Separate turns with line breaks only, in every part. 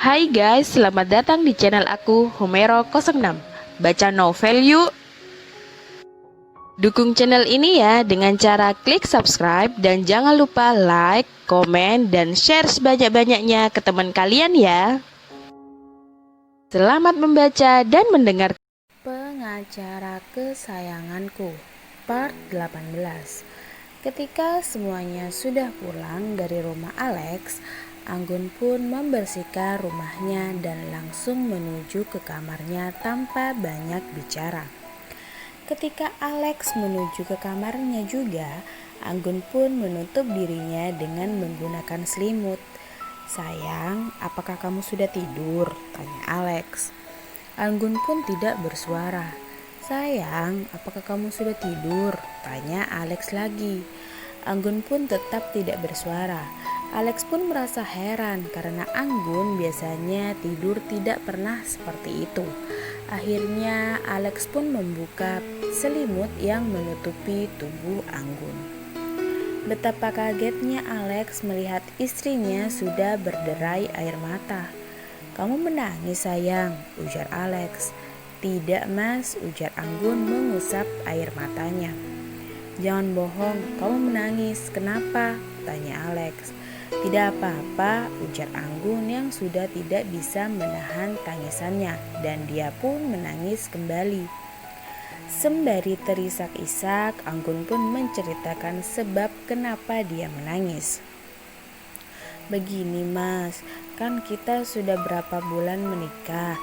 Hai guys, selamat datang di channel aku, Homero06. Baca novel yuk! Dukung channel ini ya dengan cara klik subscribe dan jangan lupa like, komen, dan share sebanyak-banyaknya ke teman kalian ya. Selamat membaca dan mendengar.
Pengacara kesayanganku, part 18. Ketika semuanya sudah pulang dari rumah Alex, Anggun pun membersihkan rumahnya dan langsung menuju ke kamarnya tanpa banyak bicara. Ketika Alex menuju ke kamarnya juga, Anggun pun menutup dirinya dengan menggunakan selimut. "Sayang, apakah kamu sudah tidur?" tanya Alex. Anggun pun tidak bersuara. "Sayang, apakah kamu sudah tidur?" tanya Alex lagi. Anggun pun tetap tidak bersuara. Alex pun merasa heran karena Anggun biasanya tidur tidak pernah seperti itu. Akhirnya Alex pun membuka selimut yang menutupi tubuh Anggun. Betapa kagetnya Alex melihat istrinya sudah berderai air mata. "Kamu menangis sayang," ujar Alex. "Tidak mas," ujar Anggun mengusap air matanya. "Jangan bohong, kamu menangis. Kenapa?" tanya Alex. "Tidak apa-apa," ujar Anggun yang sudah tidak bisa menahan tangisannya, dan dia pun menangis kembali. Sembari terisak-isak, Anggun pun menceritakan sebab kenapa dia menangis. "Begini mas, kan kita sudah berapa bulan menikah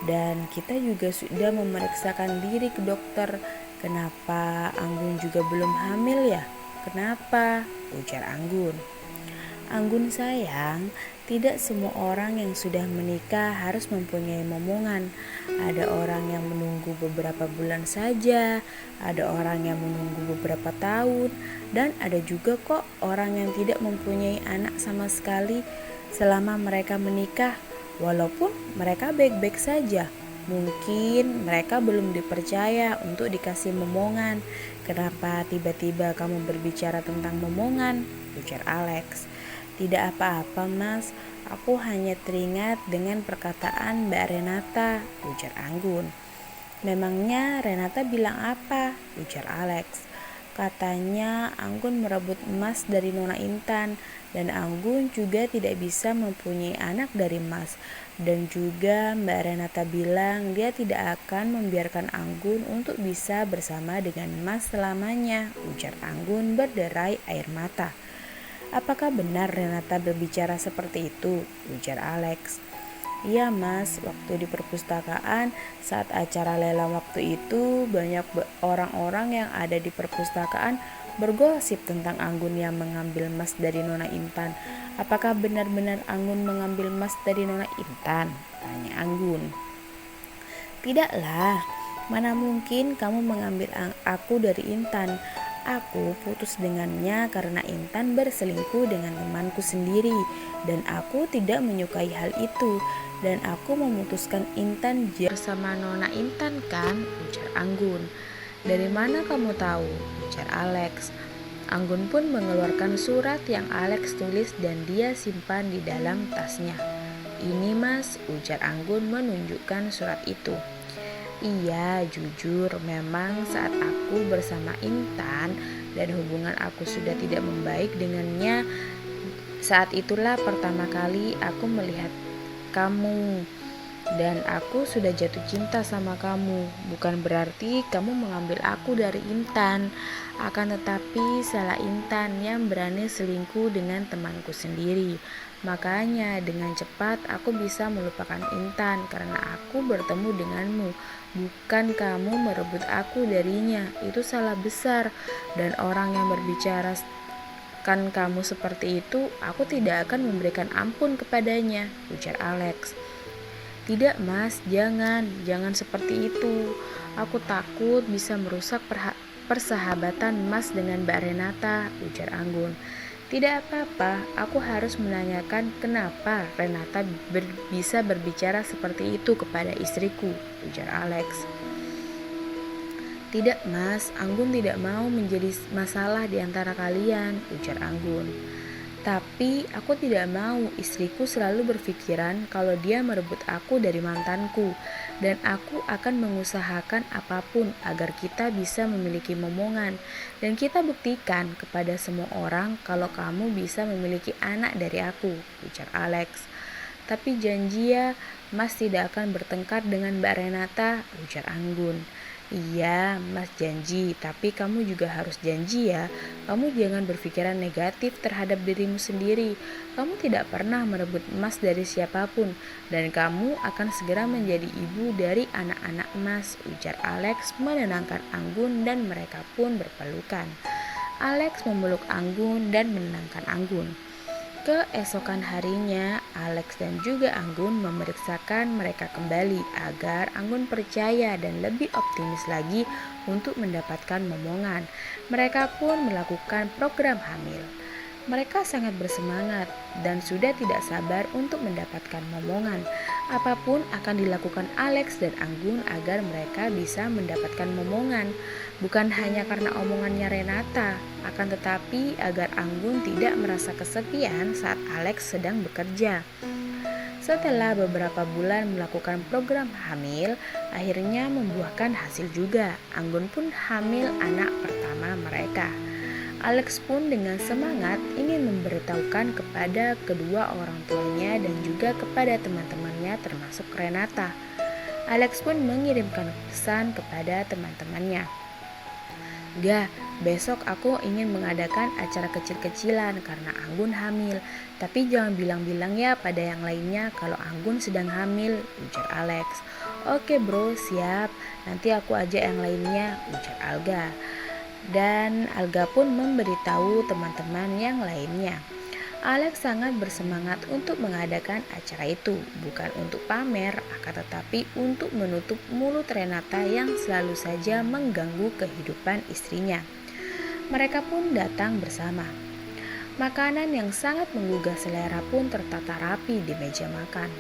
dan kita juga sudah memeriksakan diri ke dokter. Kenapa Anggun juga belum hamil ya?" "Kenapa?" ujar Anggun. "Anggun sayang, tidak semua orang yang sudah menikah harus mempunyai momongan. Ada orang yang menunggu beberapa bulan saja, ada orang yang menunggu beberapa tahun, dan ada juga kok orang yang tidak mempunyai anak sama sekali selama mereka menikah, walaupun mereka baik-baik saja. Mungkin mereka belum dipercaya untuk dikasih momongan." "Kenapa tiba-tiba kamu berbicara tentang momongan?" ujar Alex. "Tidak apa-apa mas, aku hanya teringat dengan perkataan Mbak Renata," ujar Anggun. "Memangnya Renata bilang apa?" ujar Alex. "Katanya Anggun merebut emas dari Nona Intan, dan Anggun juga tidak bisa mempunyai anak dari Mas. Dan juga Mbak Renata bilang dia tidak akan membiarkan Anggun untuk bisa bersama dengan Mas selamanya," ujar Anggun berderai air mata. "Apakah benar Renata berbicara seperti itu?" ujar Alex. "Iya mas, waktu di perpustakaan saat acara lelang waktu itu banyak orang-orang yang ada di perpustakaan bergosip tentang Anggun yang mengambil emas dari Nona Intan. Apakah benar-benar Anggun mengambil emas dari Nona Intan?" tanya Anggun. "Tidaklah, mana mungkin kamu mengambil aku dari Intan. Aku putus dengannya karena Intan berselingkuh dengan temanku sendiri, dan aku tidak menyukai hal itu. Dan aku memutuskan Intan bersama Nona Intan kan?" ujar Anggun. "Dari mana kamu tahu?" ujar Alex. Anggun pun mengeluarkan surat yang Alex tulis dan dia simpan di dalam tasnya. "Ini mas," ujar Anggun menunjukkan surat itu. "Iya, jujur memang saat aku bersama Intan dan hubungan aku sudah tidak membaik dengannya, saat itulah pertama kali aku melihat kamu dan aku sudah jatuh cinta sama kamu. Bukan berarti kamu mengambil aku dari Intan, akan tetapi salah Intan yang berani selingkuh dengan temanku sendiri. Makanya dengan cepat aku bisa melupakan Intan karena aku bertemu denganmu. Bukan kamu merebut aku darinya, itu salah besar. Dan orang yang berbicara kan kamu seperti itu, aku tidak akan memberikan ampun kepadanya," ujar Alex. "Tidak mas, jangan seperti itu. Aku takut bisa merusak persahabatan mas dengan Mbak Renata," ujar Anggun. "Tidak apa-apa, aku harus menanyakan kenapa Renata bisa berbicara seperti itu kepada istriku," ujar Alex. "Tidak mas, Anggun tidak mau menjadi masalah di antara kalian," ujar Anggun. Tapi aku tidak mau istriku selalu berpikiran kalau dia merebut aku dari mantanku, dan aku akan mengusahakan apapun agar kita bisa memiliki momongan, dan kita buktikan kepada semua orang kalau kamu bisa memiliki anak dari aku, ujar Alex. Tapi janji ya, Mas tidak akan bertengkar dengan Mbak Renata, ujar Anggun. Iya, Mas janji, tapi kamu juga harus janji ya. Kamu jangan berpikiran negatif terhadap dirimu sendiri. Kamu tidak pernah merebut emas dari siapapun, dan kamu akan segera menjadi ibu dari anak-anak emas, ujar Alex menenangkan Anggun dan mereka pun berpelukan. Alex memeluk Anggun dan menenangkan Anggun. Keesokan harinya, Alex dan juga Anggun memeriksakan mereka kembali agar Anggun percaya dan lebih optimis lagi untuk mendapatkan momongan. Mereka pun melakukan program hamil. Mereka sangat bersemangat dan sudah tidak sabar untuk mendapatkan momongan. Apapun akan dilakukan Alex dan Anggun agar mereka bisa mendapatkan momongan. Bukan hanya karena omongannya Renata, akan tetapi agar Anggun tidak merasa kesepian saat Alex sedang bekerja. Setelah beberapa bulan melakukan program hamil, akhirnya membuahkan hasil juga. Anggun pun hamil anak pertama mereka. Alex pun dengan semangat ingin memberitahukan kepada kedua orang tuanya dan juga kepada teman-temannya termasuk Renata. Alex pun mengirimkan pesan kepada teman-temannya. Ga, besok aku ingin mengadakan acara kecil-kecilan karena Anggun hamil. Tapi jangan bilang-bilang ya pada yang lainnya kalau Anggun sedang hamil, ujar Alex. Oke bro, siap. Nanti aku ajak yang lainnya, ujar Alga. Dan Alga pun memberitahu teman-teman yang lainnya. Alex sangat bersemangat untuk mengadakan acara itu, bukan untuk pamer, akan tetapi untuk menutup mulut Renata yang selalu saja mengganggu kehidupan istrinya. Mereka pun datang bersama. Makanan yang sangat menggugah selera pun tertata rapi di meja makan.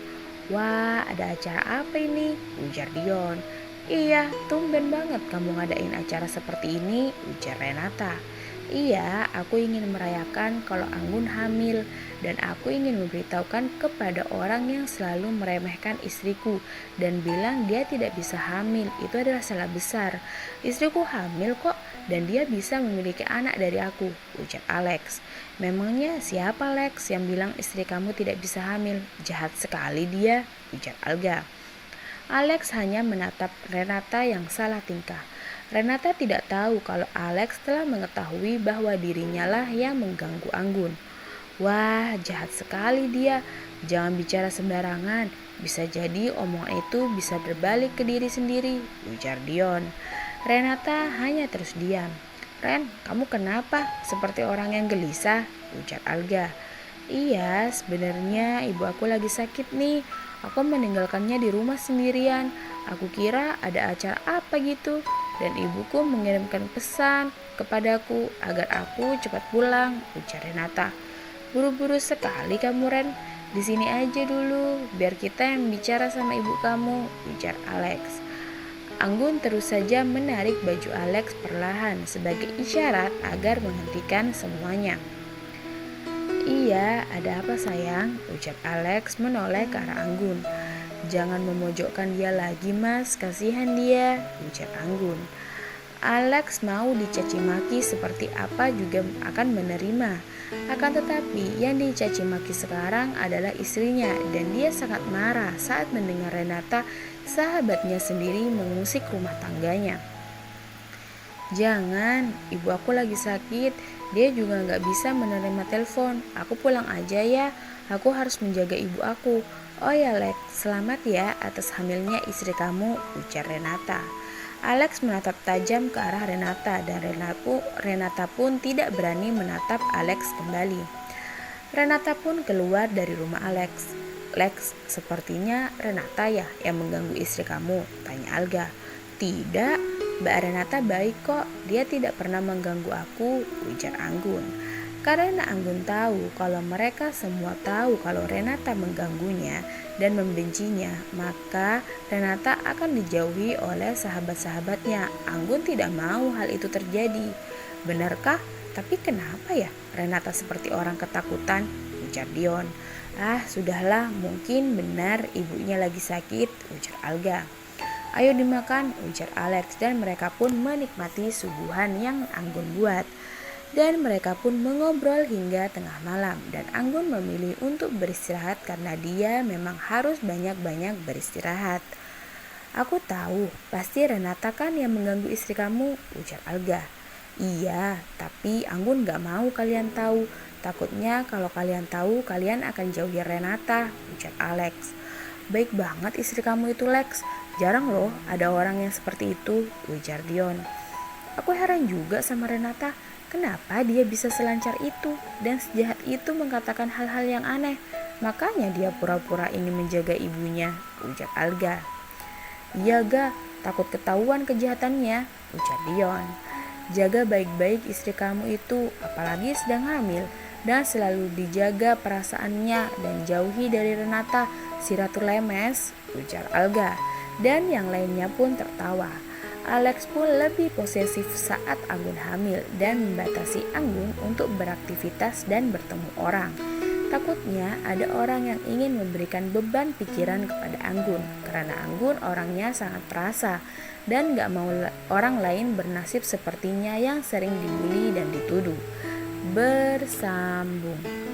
Wah, ada acara apa ini? Ujar Dion. Iya, tumben banget kamu ngadain acara seperti ini, ujar Renata. Iya, aku ingin merayakan kalau Anggun hamil, dan aku ingin memberitahukan kepada orang yang selalu meremehkan istriku dan bilang dia tidak bisa hamil. Itu adalah salah besar. Istriku hamil kok, dan dia bisa memiliki anak dari aku, ujar Alex. Memangnya siapa Lex yang bilang istri kamu tidak bisa hamil? Jahat sekali dia, ujar Alga. Alex hanya menatap Renata yang salah tingkah. Renata tidak tahu kalau Alex telah mengetahui bahwa dirinya lah yang mengganggu Anggun. Wah, jahat sekali dia. Jangan bicara sembarangan. Bisa jadi omongan itu bisa berbalik ke diri sendiri, ujar Dion. Renata hanya terus diam. Ren, kamu kenapa? Seperti orang yang gelisah, ujar Alga. Iya, sebenarnya ibu aku lagi sakit nih. Aku meninggalkannya di rumah sendirian. Aku kira ada acara apa gitu. Dan ibuku mengirimkan pesan kepadaku agar aku cepat pulang, ujar Renata. Buru-buru sekali kamu, Ren. Di sini aja dulu, biar kita yang bicara sama ibu kamu, ujar Alex. Anggun terus saja menarik baju Alex perlahan sebagai isyarat agar menghentikan semuanya. Iya, ada apa sayang? Ujar Alex menoleh ke arah Anggun. Jangan memojokkan dia lagi mas, kasihan dia, ujar Anggun. Alex mau dicaci maki seperti apa juga akan menerima. Akan tetapi yang dicaci maki sekarang adalah istrinya dan dia sangat marah saat mendengar Renata, sahabatnya sendiri, mengusik rumah tangganya. Jangan, ibu aku lagi sakit, dia juga gak bisa menerima telepon. Aku pulang aja ya, aku harus menjaga ibu aku. Oh ya Lex, selamat ya atas hamilnya istri kamu, ujar Renata. Alex menatap tajam ke arah Renata dan Renata pun tidak berani menatap Alex kembali. Renata pun keluar dari rumah Alex. Lex, sepertinya Renata ya yang mengganggu istri kamu, tanya Alga. Tidak, Mbak Renata baik kok, dia tidak pernah mengganggu aku, ujar Anggun. Karena Anggun tahu kalau mereka semua tahu kalau Renata mengganggunya dan membencinya, maka Renata akan dijauhi oleh sahabat-sahabatnya. Anggun tidak mau hal itu terjadi. Benarkah? Tapi kenapa ya Renata seperti orang ketakutan? Ujar Dion. Ah, sudahlah, mungkin benar ibunya lagi sakit, ujar Alga. Ayo dimakan, ujar Alex, dan mereka pun menikmati suguhan yang Anggun buat. Dan mereka pun mengobrol hingga tengah malam, dan Anggun memilih untuk beristirahat karena dia memang harus banyak-banyak beristirahat. Aku tahu, pasti Renata kan yang mengganggu istri kamu, ujar Alga. Iya, tapi Anggun gak mau kalian tahu. Takutnya kalau kalian tahu, kalian akan jauhi Renata, ujar Alex. Baik banget istri kamu itu, Lex. Jarang loh ada orang yang seperti itu, ujar Dion. Aku heran juga sama Renata. Kenapa dia bisa selancar itu dan sejahat itu mengatakan hal-hal yang aneh? Makanya dia pura-pura ingin menjaga ibunya, ujar Alga. Iya ga, takut ketahuan kejahatannya, ujar Dion. Jaga baik-baik istri kamu itu, apalagi sedang hamil, dan selalu dijaga perasaannya dan jauhi dari Renata, si ratu lemes, ujar Alga. Dan yang lainnya pun tertawa. Alex pun lebih posesif saat Anggun hamil dan membatasi Anggun untuk beraktivitas dan bertemu orang. Takutnya ada orang yang ingin memberikan beban pikiran kepada Anggun karena Anggun orangnya sangat perasa dan gak mau orang lain bernasib sepertinya yang sering dibully dan dituduh. Bersambung.